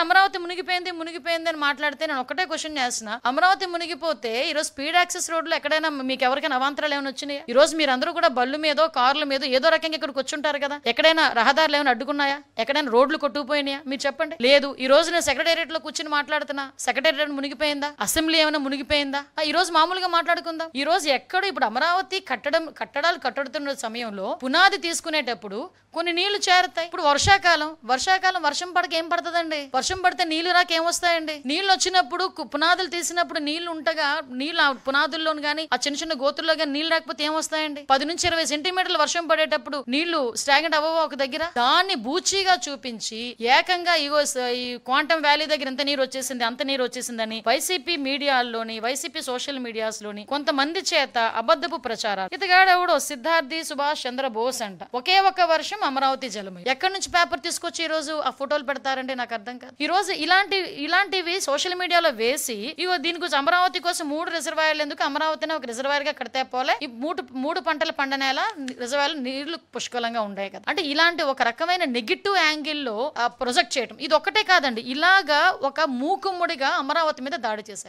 అమరావతి మునిగిపోయింది అని మాట్లాడితే నేను ఒకటే క్వశ్చన్ చేస్తున్నా. అమరావతి మునిగిపోతే ఈ రోజు స్పీడ్ యాక్సెస్ రోడ్లు ఎక్కడైనా మీకు ఎవరికైనా అవాంతరాలు ఏమైనా వచ్చినాయి? ఈ రోజు మీరందరూ కూడా బళ్ళు మీదో కార్ల మీద ఏదో రకంగా ఇక్కడికి వచ్చుంటారు కదా. ఎక్కడైనా రహదారులు ఏమైనా అడ్డుకున్నాయా? ఎక్కడైనా రోడ్లు కొట్టుకుపోయినాయా? మీరు చెప్పండి. లేదు. ఈ రోజు నేను సెక్రటేరియట్ లో కూర్చుని మాట్లాడుతున్నా, సెక్రటేరియట్ మునిగిపోయిందా? అసెంబ్లీ ఏమైనా మునిగిపోయిందా? ఈ రోజు మామూలుగా మాట్లాడుకుందాం. ఈ రోజు ఎక్కడ ఇప్పుడు అమరావతి కట్టడాలు కట్టడుతున్న సమయంలో పునాది తీసుకునేటప్పుడు కొన్ని నీళ్లు చేరుతాయి. ఇప్పుడు వర్షాకాలం వర్షం పడక ఏం పడుతుందండి? వర్షం పడితే నీళ్లు రాక ఏమొస్తాయండి? నీళ్లు వచ్చినప్పుడు పునాదులు తీసినప్పుడు నీళ్లు ఉంటగా నీళ్ళు పునాదుల్లోను గానీ ఆ చిన్న చిన్న గోతుల్లో గానీ నీళ్లు రాకపోతే ఏమొస్తాయండి? 10 నుంచి 20 సెంటీమీటర్లు వర్షం పడేటప్పుడు నీళ్లు స్టాగ్నెంట్ అవ్వవో ఒక దగ్గర? దాన్ని బూచిగా చూపించి ఏకంగా ఈ క్వాంటమ్ వ్యాలీ దగ్గర ఎంత నీరు వచ్చేసింది అంత నీరు వచ్చేసిందని వైసీపీ మీడియాల్లోని వైసీపీ సోషల్ మీడియాస్ లోని కొంతమంది చేత అబద్ధపు ప్రచారాలు. ఇతగాడెవడో సిద్ధార్థి సుభాష్ చంద్రబోస్ అంట. ఒకే ఒక వర్షం అమరావతి జలము. ఎక్కడి నుంచి పేపర్ తీసుకొచ్చి ఈ రోజు ఆ ఫోటోలు పెడతారంటే నాకు అర్థం కాదు. ఈ రోజు ఇలాంటివి సోషల్ మీడియాలో వేసి ఇగో దీని గురించి అమరావతి కోసం 3 రిజర్వాయర్లు ఎందుకు, అమరావతిని ఒక రిజర్వాయర్ గా కడితే పోలే, ఈ మూడు పంటల పండనేలా రిజర్వాయర్లు నీళ్లు పుష్కలంగా ఉండే కదా. అంటే ఇలాంటి ఒక రకమైన నెగిటివ్ యాంగిల్లో ప్రొజెక్ట్ చేయటం ఇది ఒక్కటే కాదండి. ఇలాగా ఒక మూకుమ్మడిగా అమరావతి మీద దాడి చేశారు.